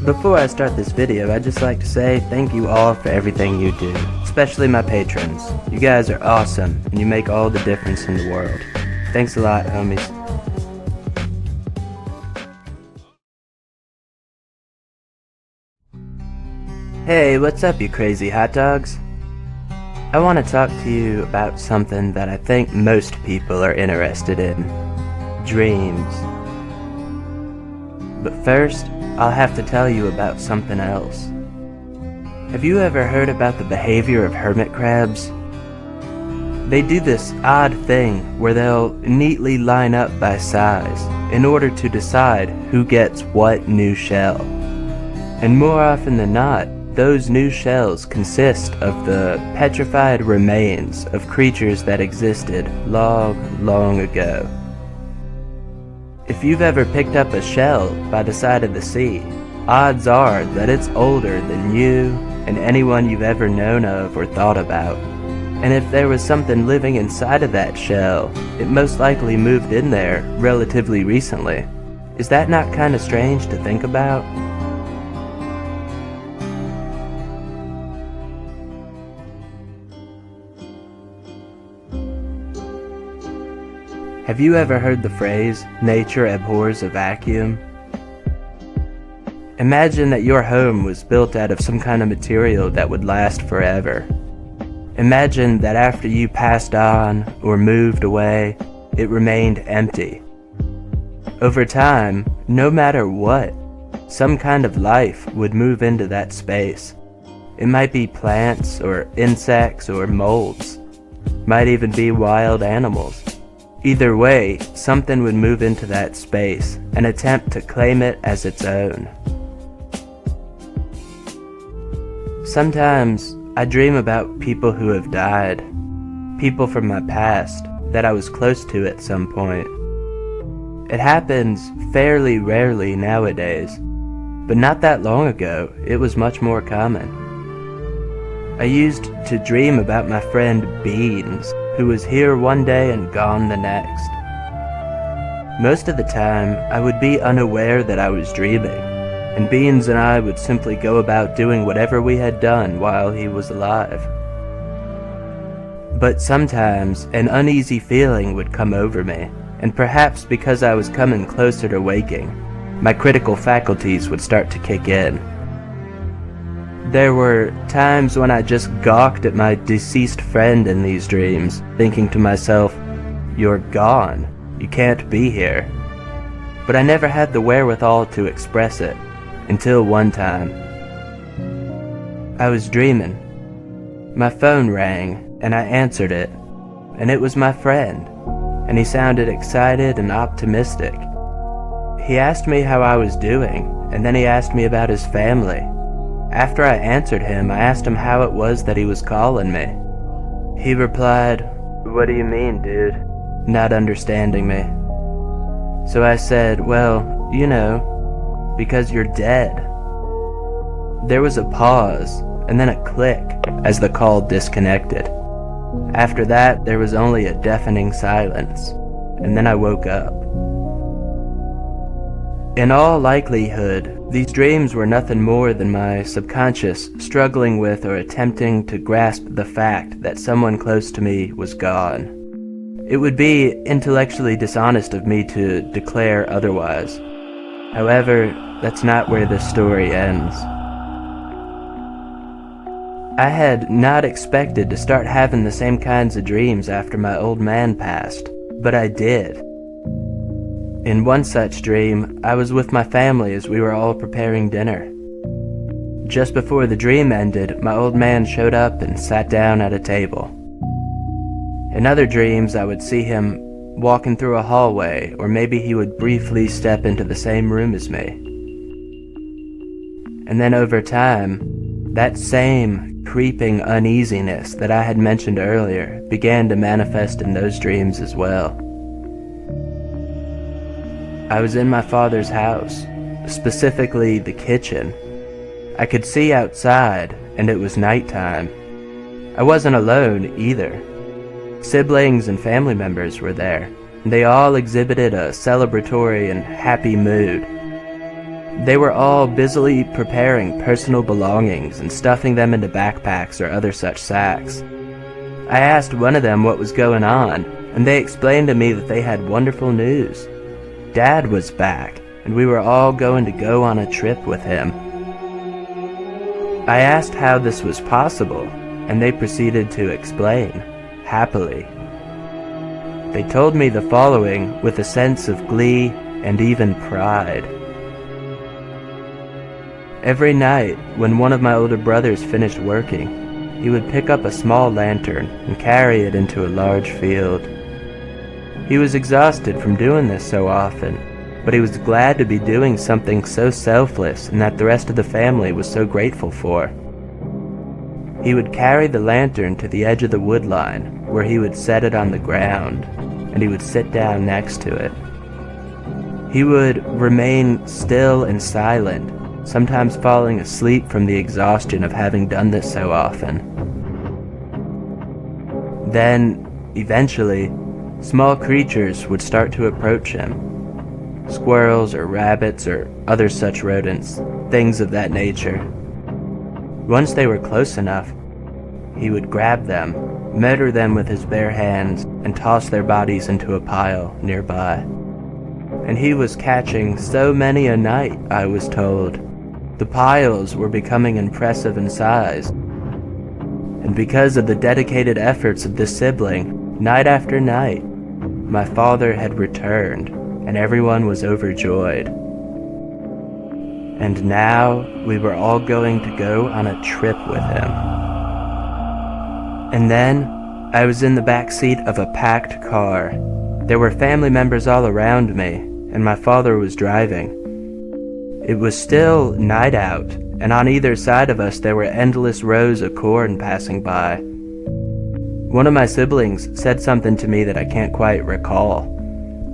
Before I start this video, I'd just like to say thank you all for everything you do, especially my patrons. You guys are awesome, and you make all the difference in the world. Thanks a lot, homies. Hey, what's up, you crazy hot dogs? I want to talk to you about something that I think most people are interested in. Dreams. But first, I'll have to tell you about something else. Have you ever heard about the behavior of hermit crabs? They do this odd thing where they'll neatly line up by size in order to decide who gets what new shell. And more often than not, those new shells consist of the petrified remains of creatures that existed long, long ago. If you've ever picked up a shell by the side of the sea, odds are that it's older than you and anyone you've ever known of or thought about. And if there was something living inside of that shell, it most likely moved in there relatively recently. Is that not kind of strange to think about? Have you ever heard the phrase, "Nature abhors a vacuum"? Imagine that your home was built out of some kind of material that would last forever. Imagine that after you passed on or moved away, it remained empty. Over time, no matter what, some kind of life would move into that space. It might be plants or insects or molds. Might even be wild animals. Either way, something would move into that space and attempt to claim it as its own. Sometimes I dream about people who have died, people from my past that I was close to at some point. It happens fairly rarely nowadays, but not that long ago, it was much more common. I used to dream about my friend Beans, who was here one day and gone the next. Most of the time, I would be unaware that I was dreaming, and Beans and I would simply go about doing whatever we had done while he was alive. But sometimes, an uneasy feeling would come over me, and perhaps because I was coming closer to waking, my critical faculties would start to kick in. There were times when I just gawked at my deceased friend in these dreams, thinking to myself, "You're gone. You can't be here." But I never had the wherewithal to express it, until one time. I was dreaming. My phone rang, and I answered it, and it was my friend, and he sounded excited and optimistic. He asked me how I was doing, and then he asked me about his family. After I answered him, I asked him how it was that he was calling me. He replied, "What do you mean, dude?" not understanding me. So I said, "Well, you know, because you're dead." There was a pause, and then a click as the call disconnected. After that, there was only a deafening silence, and then I woke up. In all likelihood, these dreams were nothing more than my subconscious struggling with or attempting to grasp the fact that someone close to me was gone. It would be intellectually dishonest of me to declare otherwise. However, that's not where this story ends. I had not expected to start having the same kinds of dreams after my old man passed, but I did. In one such dream, I was with my family as we were all preparing dinner. Just before the dream ended, my old man showed up and sat down at a table. In other dreams, I would see him walking through a hallway, or maybe he would briefly step into the same room as me. And then over time, that same creeping uneasiness that I had mentioned earlier began to manifest in those dreams as well. I was in my father's house, specifically the kitchen. I could see outside, and it was nighttime. I wasn't alone either. Siblings and family members were there, and they all exhibited a celebratory and happy mood. They were all busily preparing personal belongings and stuffing them into backpacks or other such sacks. I asked one of them what was going on, and they explained to me that they had wonderful news. Dad was back, and we were all going to go on a trip with him. I asked how this was possible, and they proceeded to explain, happily. They told me the following with a sense of glee and even pride. Every night, when one of my older brothers finished working, he would pick up a small lantern and carry it into a large field. He was exhausted from doing this so often, but he was glad to be doing something so selfless and that the rest of the family was so grateful for. He would carry the lantern to the edge of the wood line, where he would set it on the ground, and he would sit down next to it. He would remain still and silent, sometimes falling asleep from the exhaustion of having done this so often. Then, eventually, small creatures would start to approach him. Squirrels or rabbits or other such rodents, things of that nature. Once they were close enough, he would grab them, measure them with his bare hands, and toss their bodies into a pile nearby. And he was catching so many a night, I was told. The piles were becoming impressive in size. And because of the dedicated efforts of this sibling, night after night, my father had returned, and everyone was overjoyed. And now we were all going to go on a trip with him. And then I was in the back seat of a packed car. There were family members all around me, and my father was driving. It was still night out, and on either side of us there were endless rows of corn passing by. One of my siblings said something to me that I can't quite recall.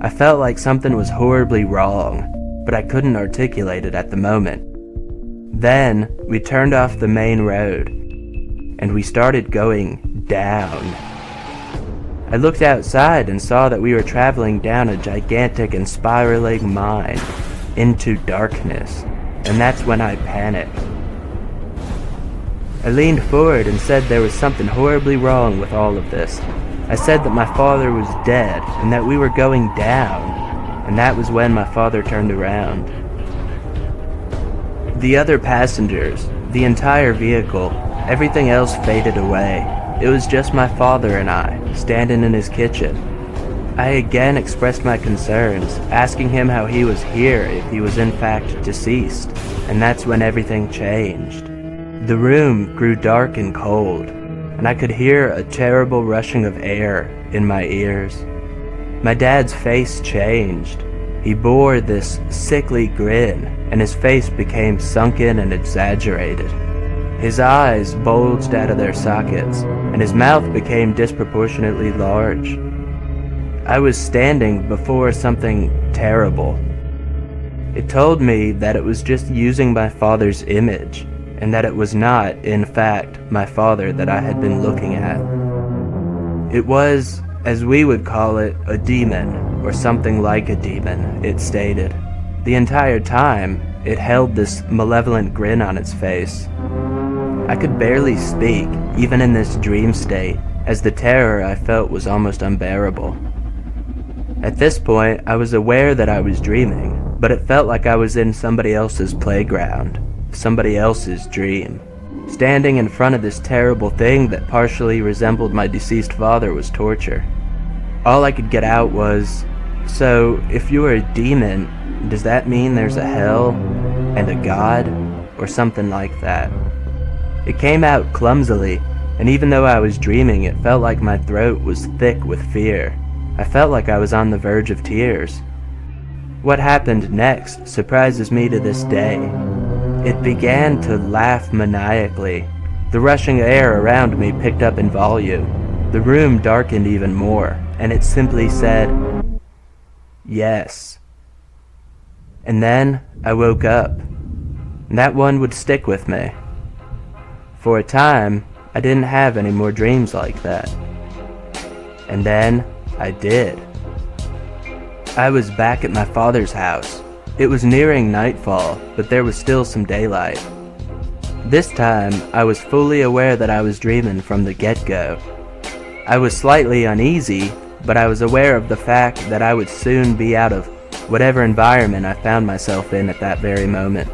I felt like something was horribly wrong, but I couldn't articulate it at the moment. Then we turned off the main road, and we started going down. I looked outside and saw that we were traveling down a gigantic and spiraling mine into darkness, and that's when I panicked. I leaned forward and said there was something horribly wrong with all of this. I said that my father was dead and that we were going down, and that was when my father turned around. The other passengers, the entire vehicle, everything else faded away. It was just my father and I, standing in his kitchen. I again expressed my concerns, asking him how he was here if he was in fact deceased, and that's when everything changed. The room grew dark and cold, and I could hear a terrible rushing of air in my ears. My dad's face changed. He bore this sickly grin, and his face became sunken and exaggerated. His eyes bulged out of their sockets, and his mouth became disproportionately large. I was standing before something terrible. It told me that it was just using my father's image, and that it was not, in fact, my father that I had been looking at. It was, as we would call it, a demon, or something like a demon, it stated. The entire time, it held this malevolent grin on its face. I could barely speak, even in this dream state, as the terror I felt was almost unbearable. At this point, I was aware that I was dreaming, but it felt like I was in somebody else's playground, somebody else's dream. Standing in front of this terrible thing that partially resembled my deceased father was torture. All I could get out was, so if you are a demon, does that mean there's a hell and a god, or something like that? It came out clumsily, and even though I was dreaming, it felt like my throat was thick with fear. I felt like I was on the verge of tears. What happened next surprises me to this day. It began to laugh maniacally. The rushing air around me picked up in volume. The room darkened even more, and it simply said, "Yes." And then I woke up. And that one would stick with me. For a time, I didn't have any more dreams like that. And then I did. I was back at my father's house, It was nearing nightfall, but there was still some daylight. This time, I was fully aware that I was dreaming from the get-go. I was slightly uneasy, but I was aware of the fact that I would soon be out of whatever environment I found myself in at that very moment.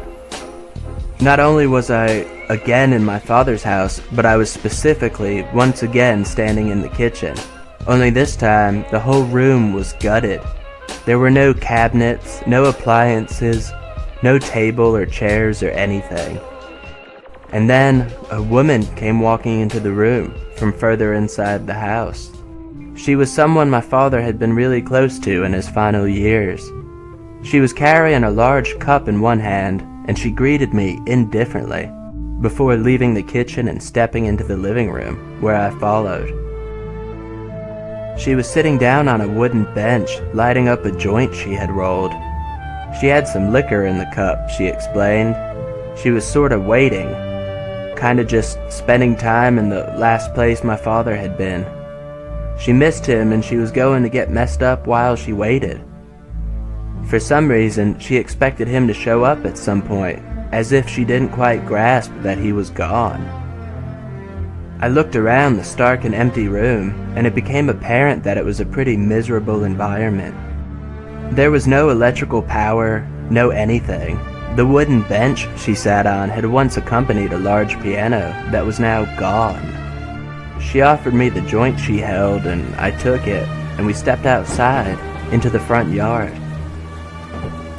Not only was I again in my father's house, but I was specifically once again standing in the kitchen. Only this time, the whole room was gutted. There were no cabinets, no appliances, no table or chairs or anything. And then, a woman came walking into the room from further inside the house. She was someone my father had been really close to in his final years. She was carrying a large cup in one hand, and she greeted me indifferently, before leaving the kitchen and stepping into the living room, where I followed. She was sitting down on a wooden bench, lighting up a joint she had rolled. She had some liquor in the cup, she explained. She was sort of waiting, kinda just spending time in the last place my father had been. She missed him and she was going to get messed up while she waited. For some reason, she expected him to show up at some point, as if she didn't quite grasp that he was gone. I looked around the stark and empty room, and it became apparent that it was a pretty miserable environment. There was no electrical power, no anything. The wooden bench she sat on had once accompanied a large piano that was now gone. She offered me the joint she held, and I took it, and we stepped outside, into the front yard.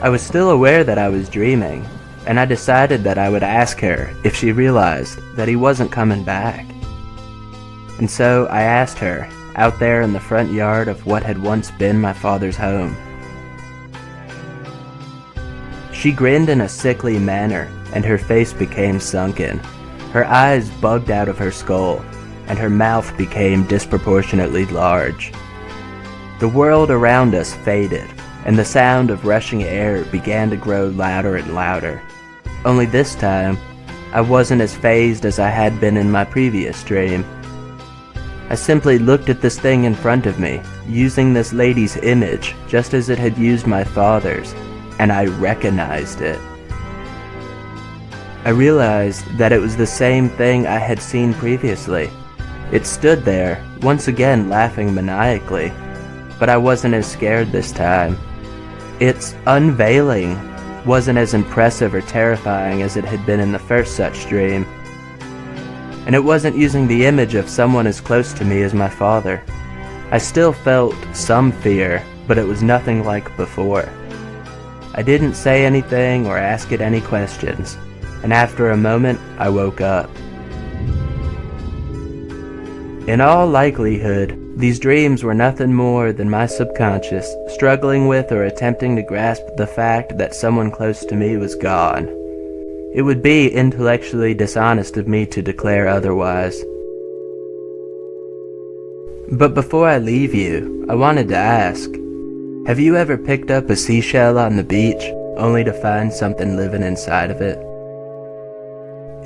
I was still aware that I was dreaming, and I decided that I would ask her if she realized that he wasn't coming back. And so I asked her, out there in the front yard of what had once been my father's home. She grinned in a sickly manner, and her face became sunken. Her eyes bugged out of her skull, and her mouth became disproportionately large. The world around us faded, and the sound of rushing air began to grow louder and louder. Only this time, I wasn't as phased as I had been in my previous dream. I simply looked at this thing in front of me, using this lady's image just as it had used my father's, and I recognized it. I realized that it was the same thing I had seen previously. It stood there, once again laughing maniacally, but I wasn't as scared this time. Its unveiling wasn't as impressive or terrifying as it had been in the first such dream. And it wasn't using the image of someone as close to me as my father. I still felt some fear, but it was nothing like before. I didn't say anything or ask it any questions, and after a moment, I woke up. In all likelihood, these dreams were nothing more than my subconscious struggling with or attempting to grasp the fact that someone close to me was gone. It would be intellectually dishonest of me to declare otherwise. But before I leave you, I wanted to ask, have you ever picked up a seashell on the beach only to find something living inside of it?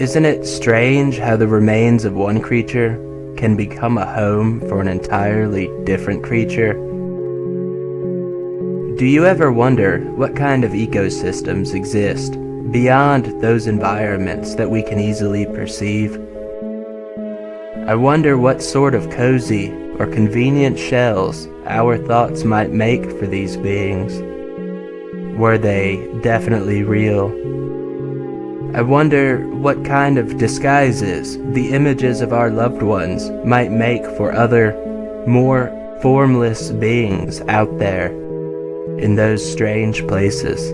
Isn't it strange how the remains of one creature can become a home for an entirely different creature? Do you ever wonder what kind of ecosystems exist beyond those environments that we can easily perceive? I wonder what sort of cozy or convenient shells our thoughts might make for these beings. Were they definitely real? I wonder what kind of disguises the images of our loved ones might make for other, more formless beings out there in those strange places.